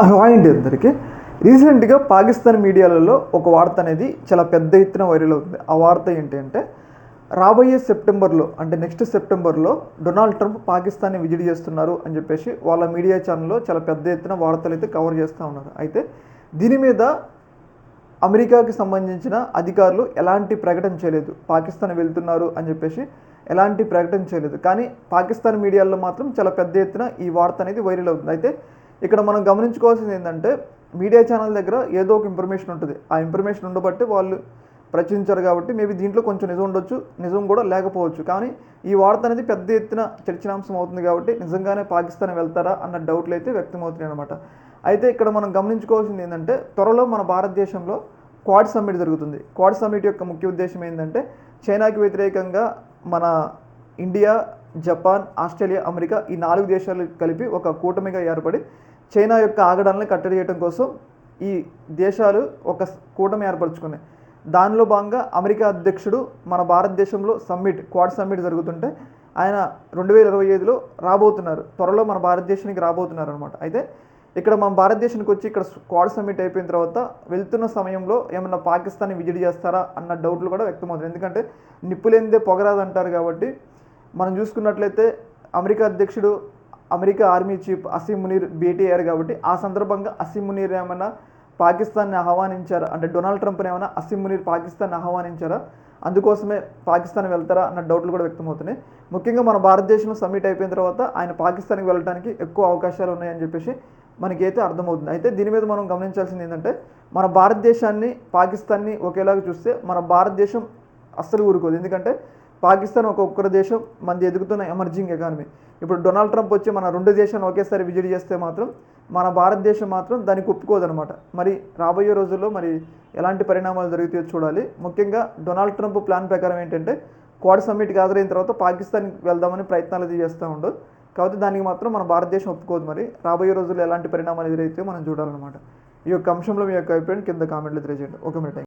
Hi అండి అందరికీ. రీసెంట్గా పాకిస్తాన్ మీడియాలలో ఒక వార్త అనేది చాలా పెద్ద ఎత్తున వైరల్ అవుతుంది. ఆ వార్త ఏంటి అంటే, రాబోయే సెప్టెంబర్లో అంటే నెక్స్ట్ సెప్టెంబర్లో డొనాల్డ్ ట్రంప్ పాకిస్తాన్ని విజిట్ చేస్తున్నారు అని చెప్పేసి వాళ్ళ మీడియా ఛానల్లో చాలా పెద్ద ఎత్తున వార్తలు అయితే కవర్ చేస్తూ ఉన్నారు. అయితే దీని మీద అమెరికాకి సంబంధించిన అధికారులు ఎలాంటి ప్రకటన చేయలేదు. పాకిస్తాన్ వెళ్తున్నారు అని చెప్పేసి ఎలాంటి ప్రకటన చేయలేదు. కానీ పాకిస్తాన్ మీడియాలో మాత్రం చాలా పెద్ద ఎత్తున ఈ వార్త అనేది వైరల్ అవుతుంది. అయితే ఇక్కడ మనం గమనించుకోవాల్సింది ఏంటంటే, మీడియా ఛానల్ దగ్గర ఏదో ఒక ఇన్ఫర్మేషన్ ఉంటుంది. ఆ ఇన్ఫర్మేషన్ ఉండబట్టి వాళ్ళు ప్రచురించారు కాబట్టి మేబీ దీంట్లో కొంచెం నిజం ఉండొచ్చు, నిజం కూడా లేకపోవచ్చు. కానీ ఈ వార్త అనేది పెద్ద ఎత్తున చర్చనాంశం అవుతుంది కాబట్టి నిజంగానే పాకిస్తాన్ వెళ్తారా అన్న డౌట్లు అయితే వ్యక్తమవుతున్నాయి అనమాట. అయితే ఇక్కడ మనం గమనించుకోవాల్సింది ఏంటంటే, త్వరలో మన భారతదేశంలో క్వాడ్ సమ్మిట్ జరుగుతుంది. క్వాడ్ సమ్మిట్ యొక్క ముఖ్య ఉద్దేశం ఏంటంటే, చైనాకి వ్యతిరేకంగా మన ఇండియా, జపాన్, ఆస్ట్రేలియా, అమెరికా ఈ 4 దేశాలు కలిపి ఒక కూటమిగా ఏర్పడి చైనా యొక్క ఆగడాలను కట్టడి చేయడం కోసం ఈ దేశాలు ఒక కూటమి ఏర్పరచుకున్నాయి. దానిలో భాగంగా అమెరికా అధ్యక్షుడు మన భారతదేశంలో క్వాడ్ సమ్మిట్ జరుగుతుంటే ఆయన 2025లో రాబోతున్నారు. త్వరలో మన భారతదేశానికి రాబోతున్నారు అనమాట. అయితే ఇక్కడ మన భారతదేశానికి వచ్చి ఇక్కడ క్వాడ్ సమ్మిట్ అయిపోయిన తర్వాత వెళ్తున్న సమయంలో ఏమన్నా పాకిస్తాన్ని విజిట్ చేస్తారా అన్న డౌట్లు కూడా వ్యక్తమవుతుంది. ఎందుకంటే నిప్పులేనిదే పొగరాదు అంటారు కాబట్టి మనం చూసుకున్నట్లయితే అమెరికా అధ్యక్షుడు America army chief Asim Munir భేటీ అయ్యారు కాబట్టి ఆ సందర్భంగా అసీం మునీర్ ఏమైనా పాకిస్తాన్ని ఆహ్వానించారా అంటే డొనాల్డ్ ట్రంప్ని ఏమైనా అసీం మునీర్ పాకిస్తాన్ని ఆహ్వానించారా, అందుకోసమే పాకిస్తాన్ వెళ్తారా అన్న డౌట్లు కూడా వ్యక్తమవుతున్నాయి. ముఖ్యంగా మన భారతదేశంలో సమ్మిట్ అయిపోయిన తర్వాత ఆయన పాకిస్తాన్కి వెళ్ళడానికి ఎక్కువ అవకాశాలు ఉన్నాయని చెప్పేసి మనకైతే అర్థమవుతుంది. అయితే దీని మీద మనం గమనించాల్సింది ఏంటంటే, మన భారతదేశాన్ని పాకిస్తాన్ని ఒకేలాగా చూస్తే మన భారతదేశం అస్సలు ఊరుకోదు. ఎందుకంటే పాకిస్తాన్ ఒక్కొక్క దేశం మంది ఎదుగుతున్న ఎమర్జింగ్ ఎకానమీ. ఇప్పుడు డొనాల్డ్ ట్రంప్ వచ్చి మన 2 దేశాలను ఒకేసారి విజిట్ చేస్తే మాత్రం మన భారతదేశం మాత్రం దానికి ఒప్పుకోదనమాట. మరి రాబోయే రోజుల్లో మరి ఎలాంటి పరిణామాలు జరుగుతాయో చూడాలి. ముఖ్యంగా డొనాల్డ్ ట్రంప్ ప్లాన్ ప్రకారం ఏంటంటే, క్వాడ్ సమ్మిట్కి హాజరైన తర్వాత పాకిస్తాన్కి వెళ్దామని ప్రయత్నాలు అది చేస్తూ ఉండు. కాబట్టి దానికి మాత్రం మన భారతదేశం ఒప్పుకోదు. మరి రాబోయే రోజుల్లో ఎలాంటి పరిణామాలు ఎదురైతే మనం చూడాలన్నమాట. ఈ యొక్క అంశంలో మీ యొక్క అభిప్రాయం కింద కామెంట్లు తెలియజేయండి. ఓకే మరి.